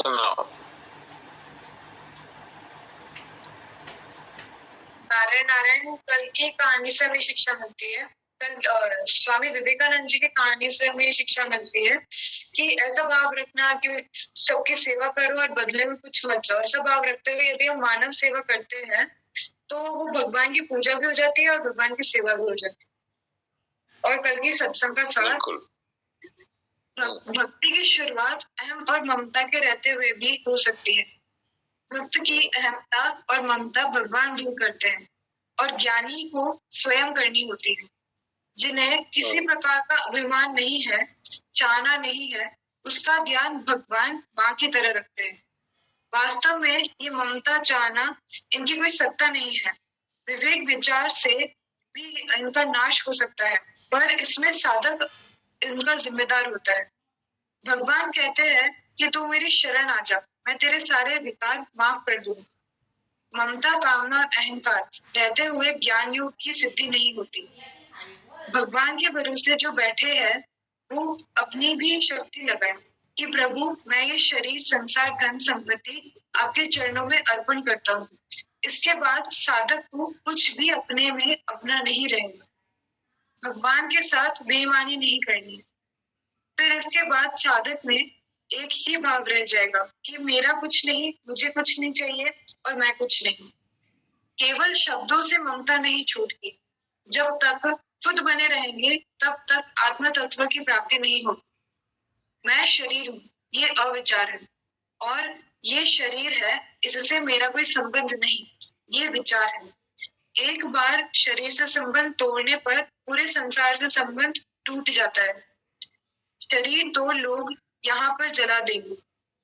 सुनाओ। नारायण नारायण। कल की कहानी से हमें शिक्षा मिलती है, कल स्वामी विवेकानंद जी की कहानी से हमें शिक्षा मिलती है कि ऐसा भाव रखना कि सबकी सेवा करो और बदले में कुछ मत चाहो। ऐसा भाव रखते हुए यदि हम मानव सेवा करते हैं तो वो भगवान की पूजा भी हो जाती है और भगवान की सेवा भी हो जाती है। और कल की सत्संग का सार, भक्ति की शुरुआत अहम और ममता के रहते हुए भी हो सकती है। भक्त की अहमता और ममता भगवान दूर करते हैं और ज्ञानी को स्वयं करनी होती है। जिन्हें किसी प्रकार का अभिमान नहीं है, चाहना नहीं है, उसका ध्यान भगवान माँ की तरह रखते हैं। वास्तव में ये ममता चाहना इनकी कोई सत्ता नहीं है। विवेक विचार से भी इनका नाश हो सकता है, पर इसमें साधक इनका जिम्मेदार होता है। भगवान कहते हैं कि तू मेरी शरण आ जा, मैं तेरे सारे विकार माफ कर दूंगा। ममता, कामना, अहंकार रहते हुए ज्ञान योग की सिद्धि नहीं होती। भगवान के भरोसे जो बैठे हैं वो अपनी भी शक्ति लगाए कि प्रभु मैं ये शरीर, संसार, धन संपत्ति आपके चरणों में अर्पण करता हूँ। इसके बाद साधक को कुछ भी अपने में अपना नहीं रहेगा। भगवान के साथ बेईमानी नहीं करनी। फिर इसके बाद साधक में एक ही भाव रह जाएगा कि मेरा कुछ नहीं, मुझे कुछ नहीं चाहिए और मैं कुछ नहीं। केवल शब्दों से ममता नहीं छूटती। जब तक खुद बने रहेंगे तब तक आत्म तत्व की प्राप्ति नहीं होगी। मैं शरीर हूँ, ये अविचार है, और ये शरीर है, इससे मेरा कोई संबंध नहीं, ये विचार है। एक बार शरीर से संबंध तोड़ने पर पूरे संसार से संबंध टूट जाता है। शरीर तो लोग यहाँ पर जला देंगे,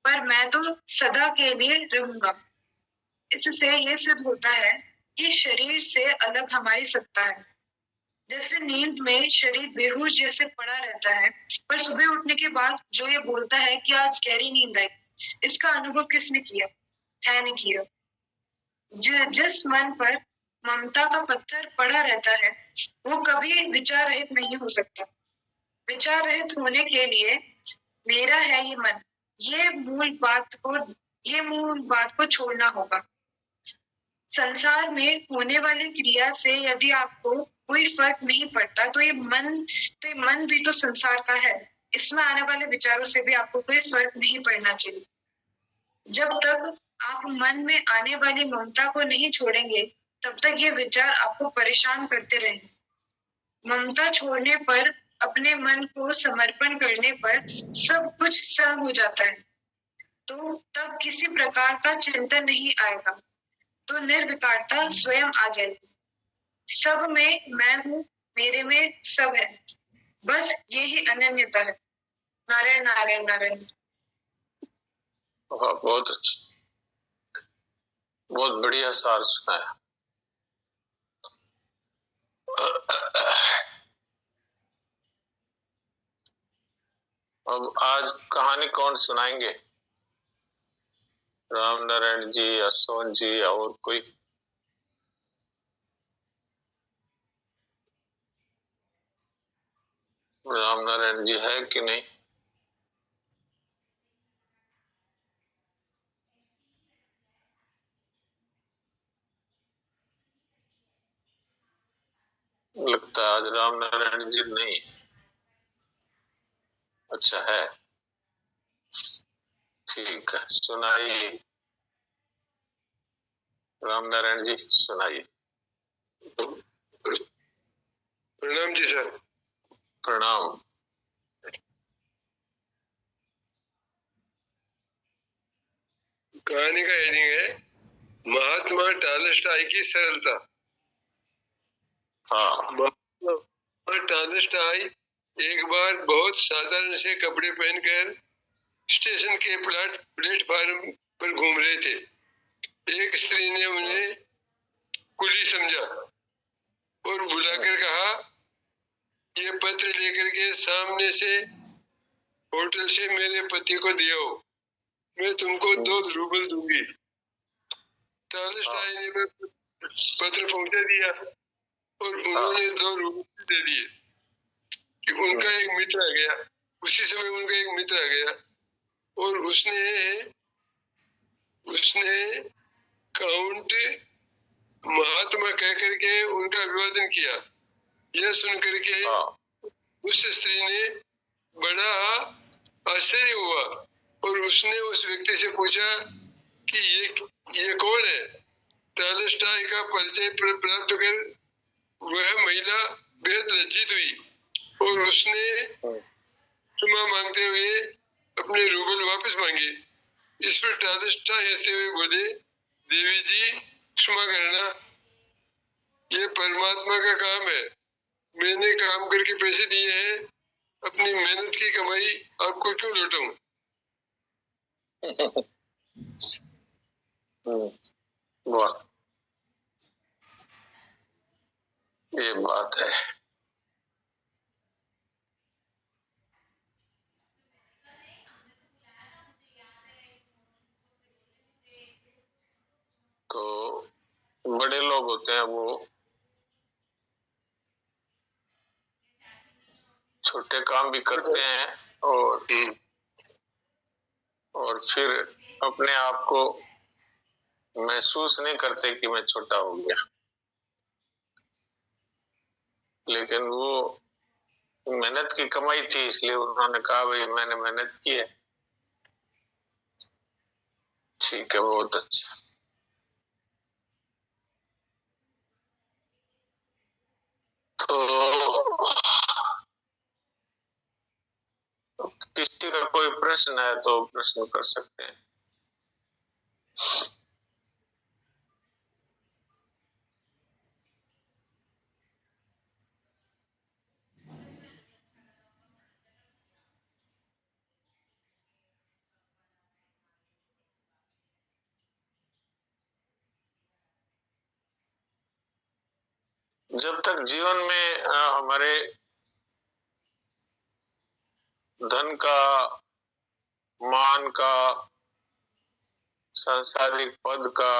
पर मैं तो सदा के लिए रहूंगा। इससे ये सिद्ध होता है कि शरीर से अलग हमारी सत्ता है। जैसे नींद में शरीर बेहोश जैसे पड़ा रहता है, पर सुबह उठने के बाद जो ये बोलता है कि आज गहरी नींद आई, इसका अनुभव किसने किया है? नहीं किया। जिस मन पर ममता का पत्थर पड़ा रहता है वो कभी विचार रहित नहीं हो सकता। विचार रहित होने के लिए मेरा है ये मन, ये मूल बात को छोड़ना होगा। संसार में होने वाली क्रिया से यदि आपको कोई फर्क नहीं पड़ता तो ये मन भी तो संसार का है। इसमें आने वाले विचारों से भी आपको कोई फर्क नहीं पड़ना चाहिए। जब तक आप मन में आने वाली ममता को नहीं छोड़ेंगे तब तक ये विचार आपको परेशान करते रहेंगे। ममता छोड़ने पर, अपने मन को समर्पण करने पर सब कुछ सहज हो जाता है। तो तब किसी प्रकार का चिंतन नहीं आएगा, तो निर्विकारता स्वयं आ जाएगी। सब में मैं हूँ, मेरे में सब है, बस यही अनन्यता है। नारायण नारायण नारायण। बहुत अच्छा, बहुत बढ़िया सार सुनाया। अब आज कहानी कौन सुनाएंगे? राम नारायण जी या सोन जी या और कोई? राम नारायण जी है कि नहीं? लगता है आज राम नारायण जी नहीं। अच्छा है, ठीक है, सुनाइए राम नारायण जी, सुनाइए। प्रणाम जी सर। प्रणाम। कहानी का हेडिंग है महात्मा टॉलस्टॉय की सरलता। हाँ। महात्मा टॉलस्टॉय एक बार बहुत साधारण से कपड़े पहनकर स्टेशन के प्लेटफार्म पर घूम रहे थे। एक स्त्री ने उन्हें कुली समझा और बुलाकर कहा, ये पत्र लेकर के सामने से होटल से मेरे पति को दियो, मैं तुमको 2 रूबल दूंगी। टॉलस्टॉय ने पत्र पहुंचा दिया और उन्होंने 2 रूबल दे दिए कि उनका एक मित्र आ गया। उसी समय उनका एक मित्र आ गया और उसने उसने काउंट महात्मा कह करके उनका अभिवादन किया। यह सुन करके हाँ, उस स्त्री ने बड़ा आश्चर्य हुआ और उसने उस व्यक्ति से पूछा कि ये कौन है। टालस्टॉय का परिचय प्राप्त कर वह महिला बेहद लज्जित हुई और उसने क्षमा मांगते हुए अपने रूबल वापस मांगे। इस पर टालस्टॉय हंसते हुए बोले, देवी जी क्षमा करना, ये परमात्मा का काम है। मैंने काम करके पैसे दिए हैं, अपनी मेहनत की कमाई आपको क्यों लौटाऊं। वाह, ये बात है। तो बड़े लोग होते हैं, वो छोटे काम भी करते हैं और फिर अपने आप को महसूस नहीं करते कि मैं छोटा हो गया, लेकिन वो मेहनत की कमाई थी, इसलिए उन्होंने कहा भाई मैंने मेहनत की है, ठीक है, बहुत अच्छा। तो किसी का कोई प्रश्न है तो प्रश्न कर सकते हैं। जब तक जीवन में हमारे धन का, मान का, सांसारिक पद का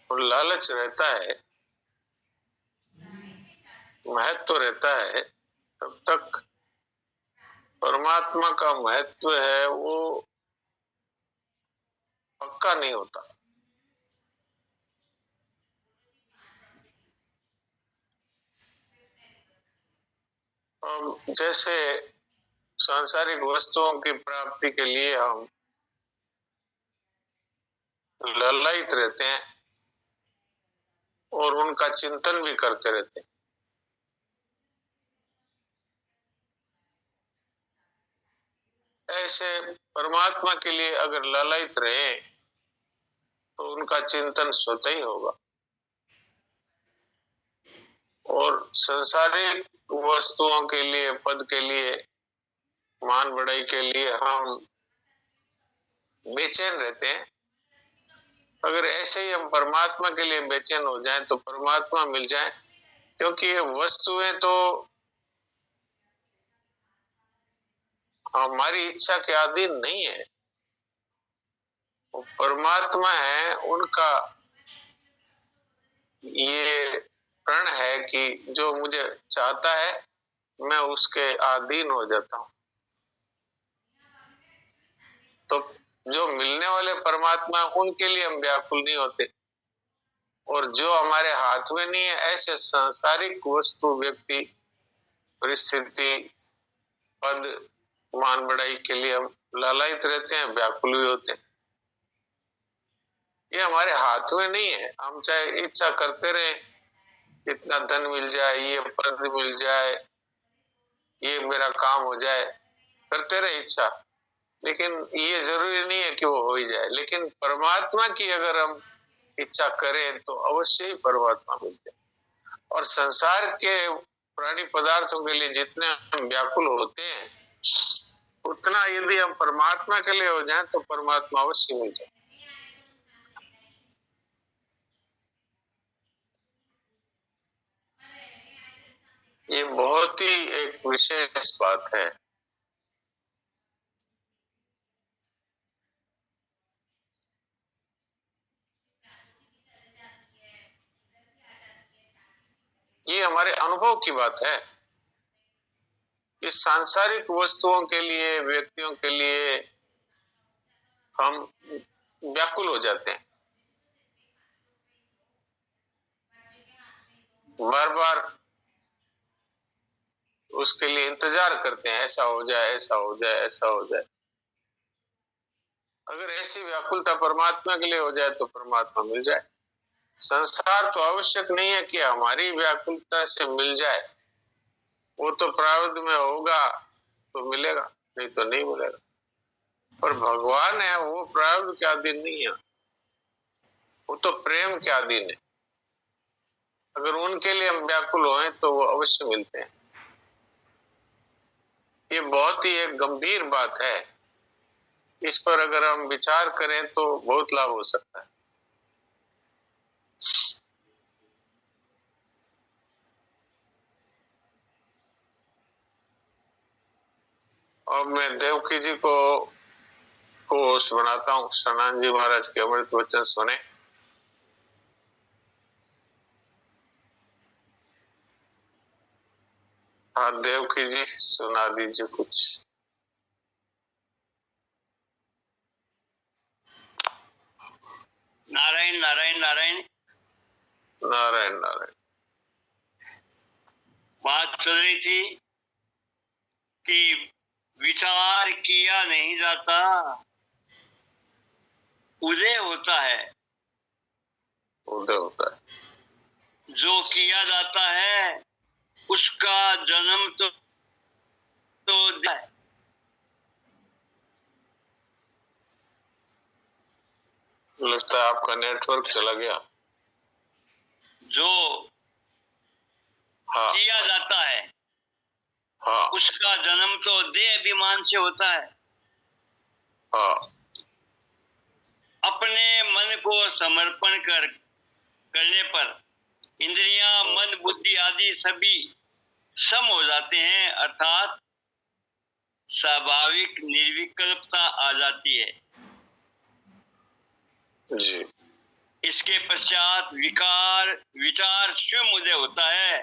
लालच रहता है, महत्व रहता है, तब तक परमात्मा का महत्व है वो पक्का नहीं होता। अब जैसे सांसारिक वस्तुओं की प्राप्ति के लिए हम ललायित रहते हैं और उनका चिंतन भी करते रहते हैं। ऐसे परमात्मा के लिए अगर ललायित रहे तो उनका चिंतन स्वतः ही होगा। और संसारिक वस्तुओं के लिए, पद के लिए, मान बढ़ाई के लिए हम बेचैन रहते हैं। अगर ऐसे ही हम परमात्मा के लिए बेचैन हो जाएं तो परमात्मा मिल जाए, क्योंकि ये वस्तुएं तो हमारी इच्छा के अधीन नहीं है, वो परमात्मा है, उनका ये प्रण है कि जो मुझे चाहता है मैं उसके अधीन हो जाता हूँ। तो जो मिलने वाले परमात्मा उनके लिए हम व्याकुल नहीं होते, और जो हमारे हाथ में नहीं है ऐसे सांसारिक वस्तु, व्यक्ति, परिस्थिति, पद, मान बढ़ाई के लिए हम लालायित रहते हैं, व्याकुल भी होते हैं। ये हमारे हाथ में नहीं है। हम चाहे इच्छा करते रहे, इतना धन मिल जाए, ये पद मिल जाए, ये मेरा काम हो जाए, करते रहे इच्छा, लेकिन ये जरूरी नहीं है कि वो हो ही जाए। लेकिन परमात्मा की अगर हम इच्छा करें तो अवश्य ही परमात्मा मिलते हैं। और संसार के प्राणी पदार्थों के लिए जितने हम व्याकुल होते हैं, उतना यदि हम परमात्मा के लिए हो जाएं तो परमात्मा अवश्य मिल जाए। ये बहुत ही एक विशेष बात है। ये हमारे अनुभव की बात है। कि सांसारिक वस्तुओं के लिए, व्यक्तियों के लिए हम व्याकुल हो जाते हैं, बार बार उसके लिए इंतजार करते हैं, ऐसा हो जाए, ऐसा हो जाए, ऐसा हो जाए। अगर ऐसी व्याकुलता परमात्मा के लिए हो जाए तो परमात्मा मिल जाए। संसार तो आवश्यक नहीं है कि हमारी व्याकुलता से मिल जाए, वो तो प्रारब्ध में होगा तो मिलेगा, नहीं तो नहीं मिलेगा। पर भगवान है वो प्रारब्ध के अधीन नहीं है, वो तो प्रेम के अधीन है। अगर उनके लिए हम व्याकुल हों तो वो अवश्य मिलते हैं। ये बहुत ही एक गंभीर बात है, इस पर अगर हम विचार करें तो बहुत लाभ हो सकता है। और मैं देवकी जी को सुनाता हूँ, सनातन जी महाराज के अमृत वचन सुने। हाँ देवकी जी सुना दीजिए कुछ। नारायण नारायण नारायण। नारायण नारायण। बात चल रही थी कि विचार किया नहीं जाता, उदय होता है। उदय होता है। जो किया जाता है उसका जन्म तो लगता है आपका नेटवर्क चला गया। जो हाँ किया जाता है हाँ उसका जन्म तो देह अभिमान से होता है। हाँ। अपने मन को समर्पण करने पर इंद्रियां, मन, बुद्धि आदि सभी सम हो जाते हैं, अर्थात स्वाभाविक निर्विकल्पता आ जाती है जी। इसके पश्चात विचार स्वयं उदय होता है,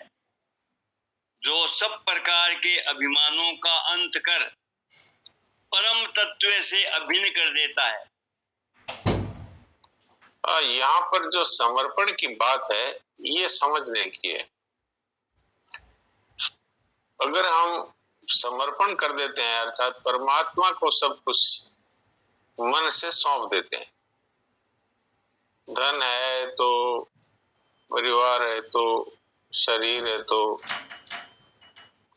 जो सब प्रकार के अभिमानों का अंत कर परम तत्व से अभिन्न कर देता है। यहाँ पर जो समर्पण की बात है ये समझने की है। अगर हम समर्पण कर देते हैं अर्थात परमात्मा को सब कुछ मन से सौंप देते हैं, धन है तो, परिवार है तो, शरीर है तो,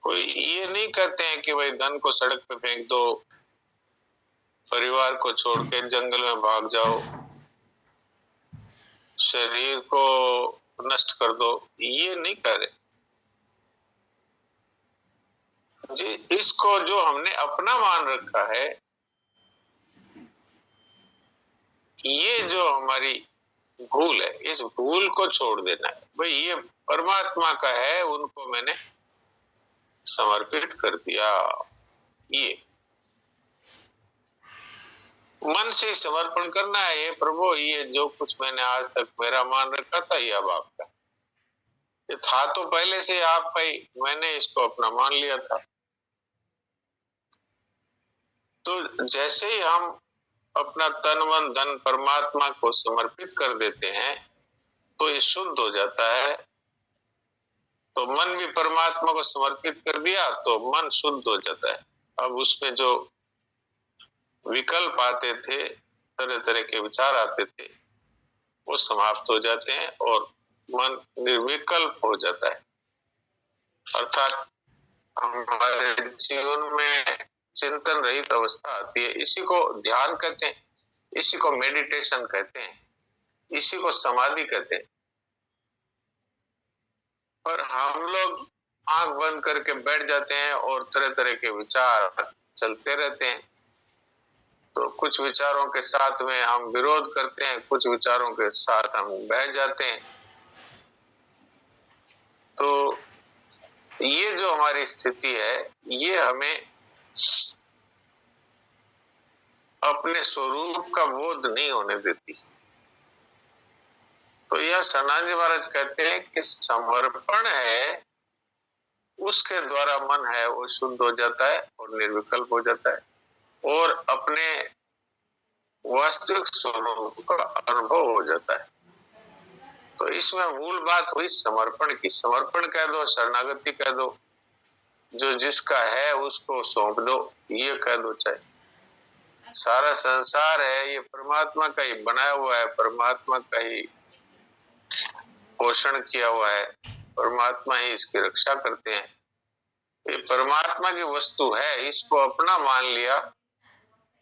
कोई ये नहीं कहते हैं कि भाई धन को सड़क पे फेंक दो, परिवार को छोड़ के जंगल में भाग जाओ, शरीर को नष्ट कर दो, ये नहीं कह रहे जी। इसको जो हमने अपना मान रखा है, ये जो हमारी भूल है, इस भूल को छोड़ देना है। भाई ये परमात्मा का है, उनको मैंने समर्पित कर दिया। ये मन से समर्पण करना है। ये प्रभु, ये जो कुछ मैंने आज तक मेरा मान रखा था ये अब आपका, ये था तो पहले से आपका ही, मैंने इसको अपना मान लिया था। तो जैसे ही हम अपना तन मन धन परमात्मा को समर्पित कर देते हैं तो ये शुद्ध हो जाता है। तो मन भी परमात्मा को समर्पित कर दिया तो मन शुद्ध हो जाता है। अब उसमें जो विकल्प आते थे, तरह तरह के विचार आते थे, वो समाप्त हो जाते हैं और मन निर्विकल्प हो जाता है। अर्थात हमारे जीवन में चिंतन रहित अवस्था आती है। इसी को ध्यान कहते हैं, इसी को मेडिटेशन कहते हैं, इसी को समाधि कहते हैं। पर हम लोग आंख बंद करके बैठ जाते हैं और तरह तरह के विचार चलते रहते हैं। तो कुछ विचारों के साथ में हम विरोध करते हैं, कुछ विचारों के साथ हम बह जाते हैं। तो ये जो हमारी स्थिति है ये हमें अपने स्वरूप का बोध नहीं होने देती। तो यह सनातन जी महाराज कहते हैं कि समर्पण है उसके द्वारा मन है वो शुद्ध हो जाता है और निर्विकल्प हो जाता है और अपने वास्तविक स्वरूप का अनुभव हो जाता है। तो इसमें मूल बात हुई समर्पण की। समर्पण कह दो, शरणागति कह दो, जो जिसका है उसको सौंप दो, ये कह दो। चाहे सारा संसार है ये परमात्मा का ही बनाया हुआ है, परमात्मा का ही पोषण किया हुआ है, परमात्मा ही इसकी रक्षा करते हैं। ये परमात्मा की वस्तु है, इसको अपना मान लिया,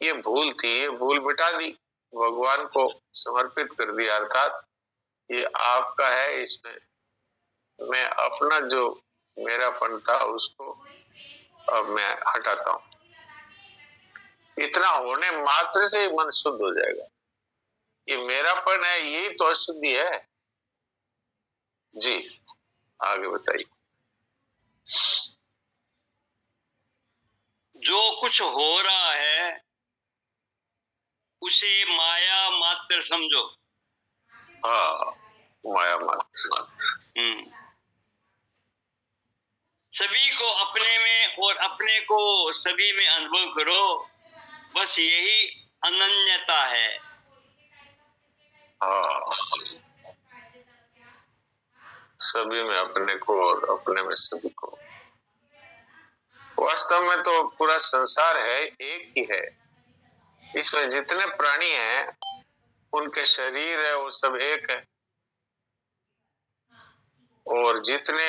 ये भूल थी, ये भूल मिटा दी, भगवान को समर्पित कर दिया, अर्थात ये आपका है, इसमें मैं अपना जो मेरापन था उसको अब मैं हटाता हूं। इतना होने मात्र से ही मन शुद्ध हो जाएगा। ये मेरापन है, यही तो अशुद्धि है। जी आगे बताइए। जो कुछ हो रहा है उसे माया मात्र समझो। हाँ, माया मात्र। सभी को अपने में और अपने को सभी में अनुभव करो, बस यही अनन्यता है। हाँ, सभी में अपने को और अपने में सभी को। वास्तव में तो पूरा संसार है, एक ही है। इसमें जितने प्राणी हैं उनके शरीर है वो सब एक है, और जितने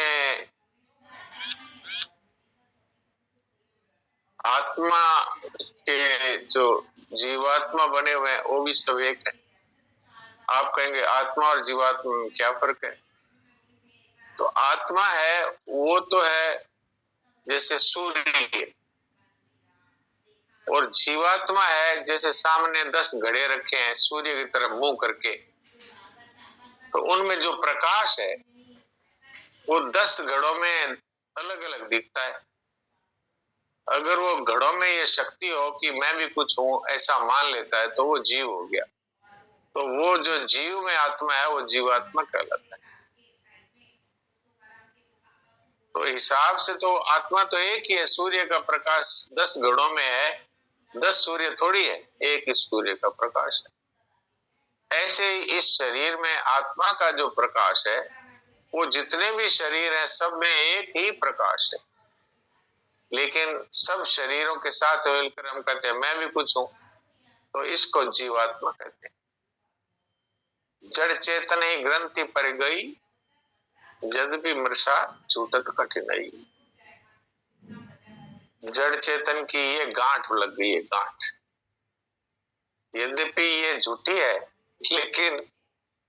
आत्मा के जो जीवात्मा बने हुए हैं वो भी सब एक है। आप कहेंगे आत्मा और जीवात्मा में क्या फर्क है? तो आत्मा है वो तो है जैसे सूर्य, और जीवात्मा है जैसे सामने 10 घड़े रखे हैं सूर्य की तरफ मुंह करके, तो उनमें जो प्रकाश है वो 10 घड़ों में अलग अलग दिखता है। अगर वो घड़ों में ये शक्ति हो कि मैं भी कुछ हूं ऐसा मान लेता है तो वो जीव हो गया। तो वो जो जीव में आत्मा है वो जीवात्मा कहलाता है। तो हिसाब से तो आत्मा तो एक ही है। सूर्य का प्रकाश 10 घड़ों में है, 10 सूर्य थोड़ी है, एक ही सूर्य का प्रकाश है। ऐसे ही इस शरीर में आत्मा का जो प्रकाश है वो जितने भी शरीर हैं सब में एक ही प्रकाश है, लेकिन सब शरीरों के साथ मिलकर हम कहते हैं मैं भी कुछ हूं, तो इसको जीवात्मा कहते हैं। जड़ चेतन ही ग्रंथि पर गई, जद भी मृषा छूटत कठिनाई। जड़ चेतन की ये गांठ लग गई है, गांठ। यद्यपि ये झूठी है लेकिन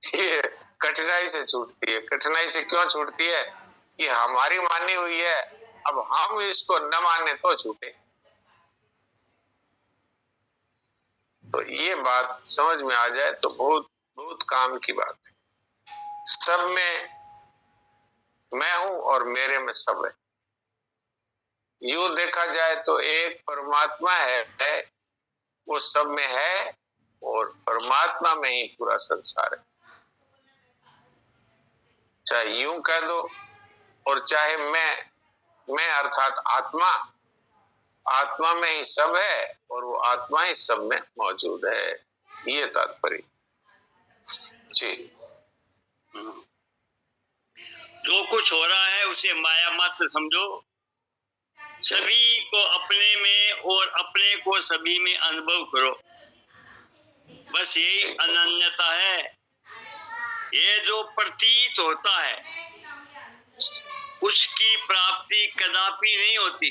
ये कठिनाई से छूटती है। कठिनाई से क्यों छूटती है? कि हमारी मानी हुई है, अब हम इसको न माने तो छूटे। तो ये बात समझ में आ जाए तो बहुत बहुत काम की बात है। सब में मैं हूं और मेरे में सब है। यूं देखा जाए तो एक परमात्मा है, वो सब में है, और परमात्मा में ही पूरा संसार है। चाहे यूं कह दो और चाहे मैं अर्थात आत्मा, आत्मा में ही सब है और वो आत्मा ही सब में मौजूद है, ये तात्पर्य। जी। जो कुछ हो रहा है उसे माया मात्र समझो, सभी को अपने में और अपने को सभी में अनुभव करो, बस यही अनन्यता है। ये जो प्रतीत होता है उसकी प्राप्ति कदापि नहीं होती,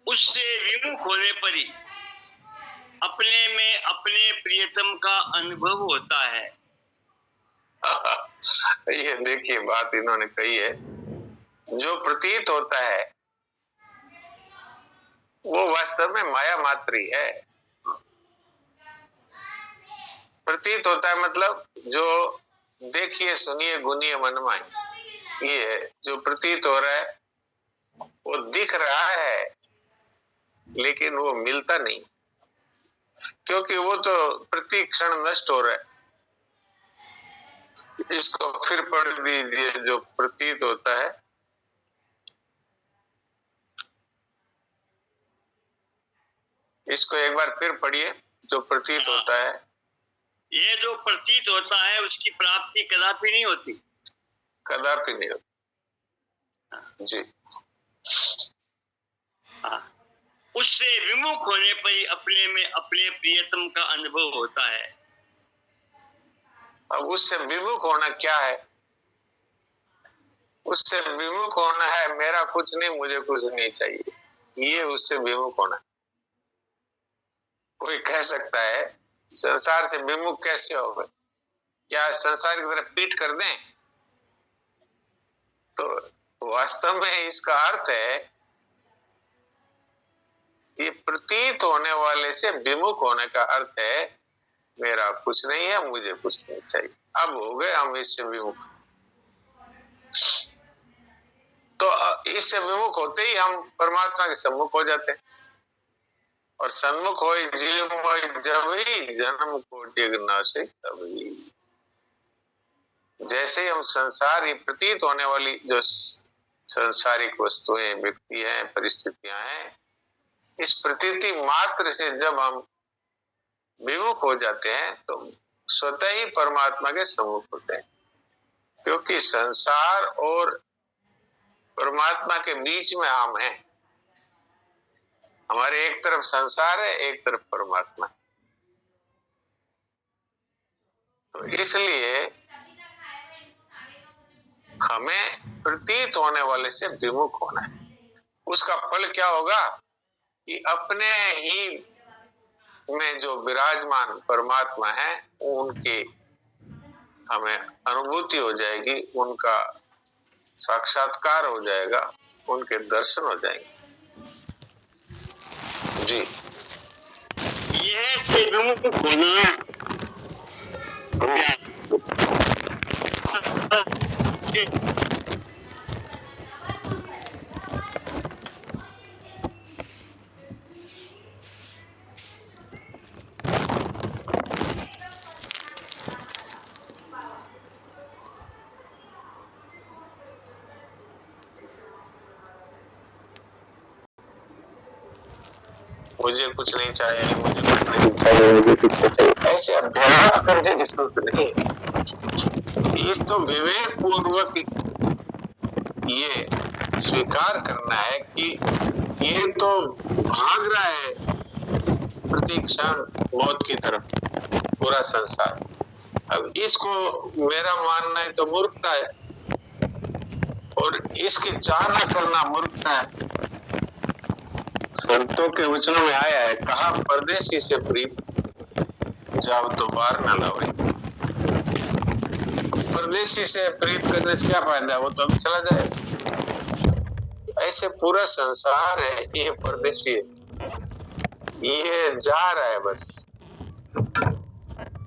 उससे विमुख होने पर ही अपने में अपने प्रियतम का अनुभव होता है। ये देखिए बात इन्होंने कही है, जो प्रतीत होता है वो वास्तव में माया मात्र ही है। प्रतीत होता है मतलब जो देखिए सुनिए गुनिए मनमाए, ये है जो प्रतीत हो रहा है। वो दिख रहा है लेकिन वो मिलता नहीं, क्योंकि वो तो प्रति क्षण नष्ट हो रहा है। इसको फिर पढ़ दीजिए, जो प्रतीत होता है। इसको एक बार फिर पढ़िए, जो प्रतीत होता है। ये जो प्रतीत होता है उसकी प्राप्ति कदापि नहीं होती। कदापि नहीं होती जी। उससे विमुख होने पर ही अपने में अपने प्रियतम का अनुभव होता है। अब उससे विमुख होना क्या है? उससे विमुख होना है मेरा कुछ नहीं, मुझे कुछ नहीं चाहिए, ये उससे विमुख होना। कोई कह सकता है संसार से विमुख कैसे हो गए? क्या संसार की तरफ पीठ कर दें? तो वास्तव में इसका अर्थ है, ये प्रतीत होने वाले से विमुख होने का अर्थ है मेरा कुछ नहीं है, मुझे कुछ नहीं चाहिए। अब हो गए हम इससे विमुख। तो इससे विमुख होते ही हम परमात्मा के सम्मुख हो जाते हैं। और सन्मुख हो जीव जब ही जन्म कोटि नासिक तभी। जैसे हम संसार, ये प्रतीत होने वाली जो संसारिक वस्तुएं, व्यक्ति हैं, परिस्थितियां हैं, इस प्रतीति मात्र से जब हम विमुख हो जाते हैं तो स्वतः ही परमात्मा के सम्मुख होते हैं। क्योंकि संसार और परमात्मा के बीच में हम हैं। हमारे एक तरफ संसार है, एक तरफ परमात्मा। तो इसलिए हमें प्रतीत होने वाले से विमुख होना है। उसका फल क्या होगा कि अपने ही में जो विराजमान परमात्मा है उनकी हमें अनुभूति हो जाएगी, उनका साक्षात्कार हो जाएगा, उनके दर्शन हो जाएंगे जी। यह से विमुख होना मुझे कुछ नहीं चाहिए, मुझे कुछ नहीं चाहिए, मुझे कुछ नहीं चाहिए, ऐसे अभ्यास करने की जरूरत नहीं। इस तो विवेक पूर्वक ये स्वीकार करना है कि ये तो भाग रहा है प्रतीक्षण मौत की तरफ पूरा संसार। अब इसको मेरा मानना है तो मूर्खता है, और इसकी चाहना करना मूर्खता है। संतों के वचनों में आया है, कहा परदेसी से प्रीत जाओ तो बार न लाओ। परदेसी से प्रीत करने से क्या फायदा, वो तो अभी चला जाए। ऐसे पूरा संसार है, ये परदेसी है, ये जा रहा है बस।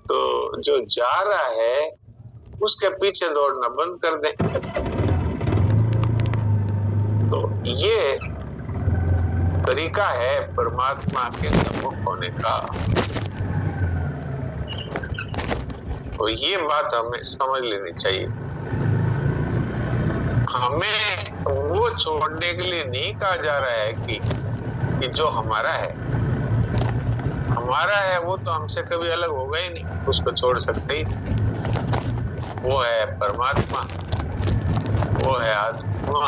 तो जो जा रहा है उसके पीछे दौड़ना बंद कर दे। तो ये तरीका है परमात्मा के सम्मुख होने का। तो ये बात हमें समझ लेनी चाहिए। हमें वो छोड़ने के लिए नहीं कहा जा रहा है कि जो हमारा है वो तो हमसे कभी अलग होगा ही नहीं, उसको छोड़ सकते ही। वो है परमात्मा, वो है आत्मा,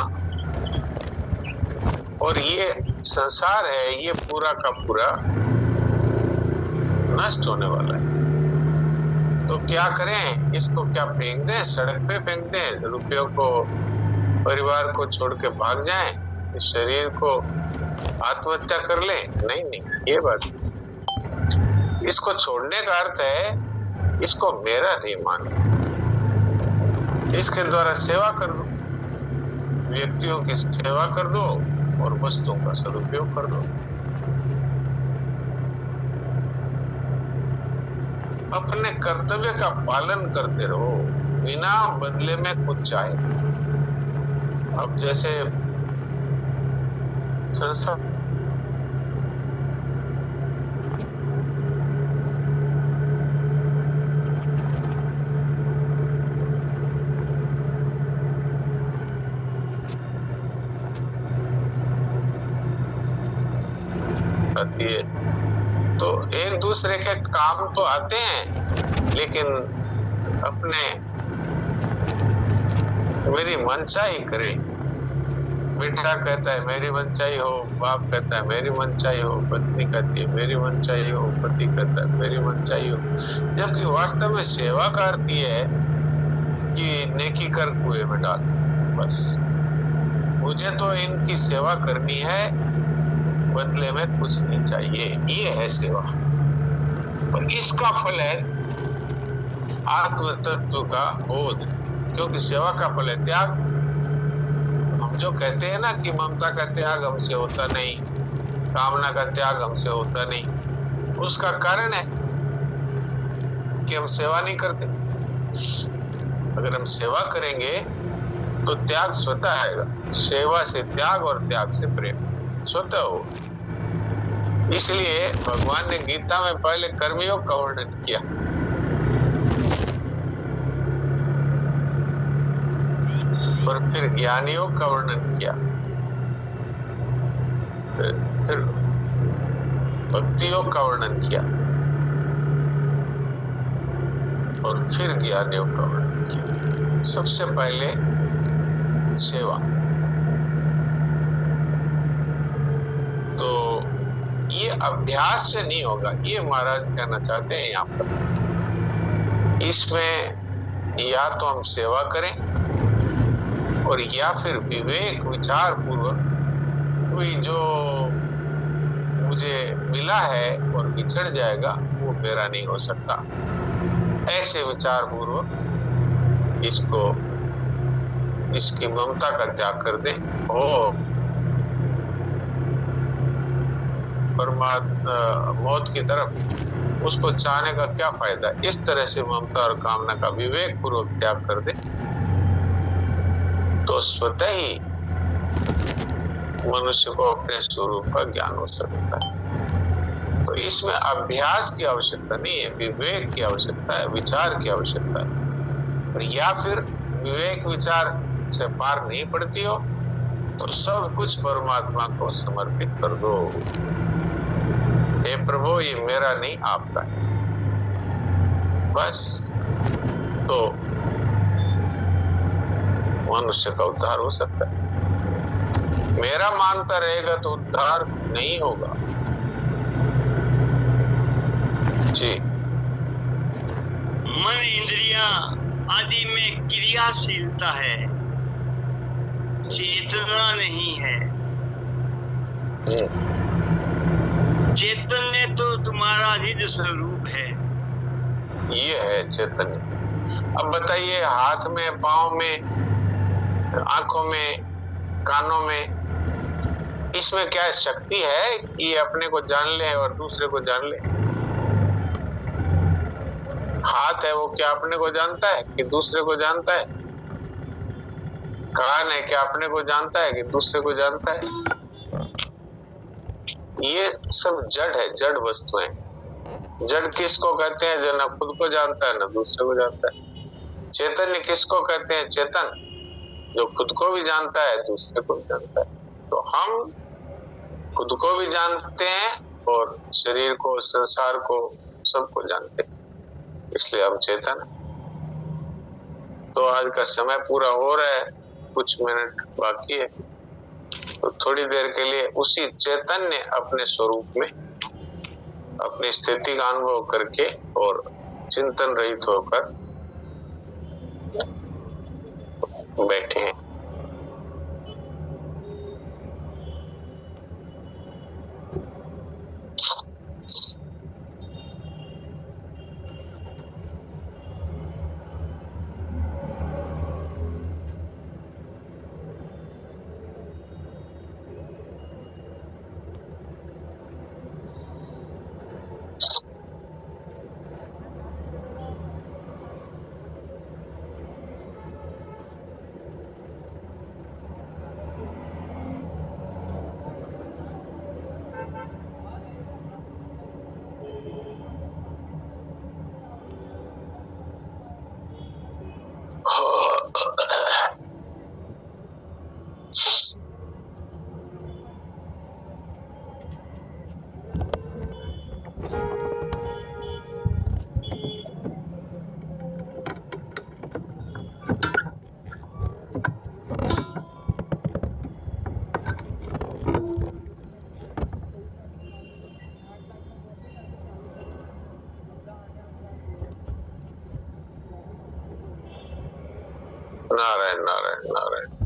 और ये संसार है, ये पूरा का पूरा नष्ट होने वाला है। तो क्या करें, इसको क्या फेंक दें, सड़क पे फेंक दें, रुपयों को, परिवार को छोड़ के भाग जाएं, इस शरीर को आत्महत्या कर लें? नहीं नहीं, ये बात। इसको छोड़ने का अर्थ है इसको मेरा नहीं मानो, इसके द्वारा सेवा कर दो, व्यक्तियों की सेवा कर दो और वस्तुओं का सदुपयोग कर दो। अपने कर्तव्य का पालन करते रहो बिना बदले में कुछ चाहे। अब जैसे संसार आती है। तो एक दूसरे के काम तो आते हैं, लेकिन अपने मेरी मनचाही करे। बेटा कहता है मेरी मनचाही हो, बाप कहता है मेरी मनचाही हो, पत्नी कहती है मेरी मनचाही हो, पति कहता है मेरी मनचाही हो। जबकि वास्तव में सेवा का अर्थ ये है कि नेकी कर कुएं में डाल। बस मुझे तो इनकी सेवा करनी है, बदले में कुछ नहीं चाहिए, ये है सेवा। और इसका फल है आत्म तत्व का बोध, क्योंकि सेवा का फल है त्याग। हम जो कहते हैं ना कि ममता का त्याग हमसे होता नहीं, कामना का त्याग हमसे होता नहीं, उसका कारण है कि हम सेवा नहीं करते। अगर हम सेवा करेंगे तो त्याग स्वतः आएगा। सेवा से त्याग और त्याग से प्रेम स्वतः हो। इसलिए भगवान ने गीता में पहले कर्मयोग का वर्णन किया, और फिर ज्ञान योग का वर्णन किया, फिर भक्ति योग का वर्णन किया, और फिर ज्ञान योग का वर्णन किया। सबसे पहले सेवा। तो ये अभ्यास से नहीं होगा, ये महाराज कहना चाहते हैं यहाँ पर। इसमें या तो हम सेवा करें, और या फिर विवेक विचार पूर्वक कोई जो मुझे मिला है और बिछड़ जाएगा वो मेरा नहीं हो सकता, ऐसे विचार पूर्वक इसकी ममता का त्याग कर दें। और परमात्मा मौत की तरफ उसको चाहने का क्या फायदा। इस तरह से ममता और कामना का विवेक पूर्वक त्याग कर दें तो स्वतः ही मनुष्य को अपने स्वरूप का ज्ञान हो सकता है। तो इसमें अभ्यास की आवश्यकता नहीं है, विवेक की आवश्यकता है, विचार की आवश्यकता है। और या फिर विवेक विचार से पार नहीं पड़ती हो तो सब कुछ परमात्मा को समर्पित कर दो। हे प्रभु, ये मेरा नहीं आपका है, बस। तो मनुष्य का उद्धार हो सकता है। मेरा मानता रहेगा तो उद्धार नहीं होगा। जी। मन इंद्रियां आदि में क्रियाशीलता है, चेतना नहीं है। चैतन्य तो तुम्हारा निज स्वरूप है। ये है चैतन्य। अब बताइए, हाथ में, पांव में, आंखों में, कानों में, इसमें क्या शक्ति है कि ये अपने को जान ले और दूसरे को जान ले? हाथ है, वो क्या अपने को जानता है कि दूसरे को जानता है? कान है, क्या अपने को जानता है कि दूसरे को जानता है? ये सब जड़ है, जड़ वस्तुएं। जड़ किसको कहते हैं? जो न खुद को जानता है न दूसरे को जानता है। चैतन्य किसको कहते हैं? चेतन, जो खुद को भी जानता है दूसरे को भी जानता है। तो हम खुद को भी जानते हैं और शरीर को, संसार को, सबको जानते हैं, इसलिए हम चेतन हैं। तो आज का समय पूरा हो रहा है, कुछ मिनट बाकी है, तो थोड़ी देर के लिए उसी चैतन्य अपने स्वरूप में अपनी स्थिति का अनुभव करके और चिंतन रहित होकर बैठे हैं। नारायण नारायण नारायण।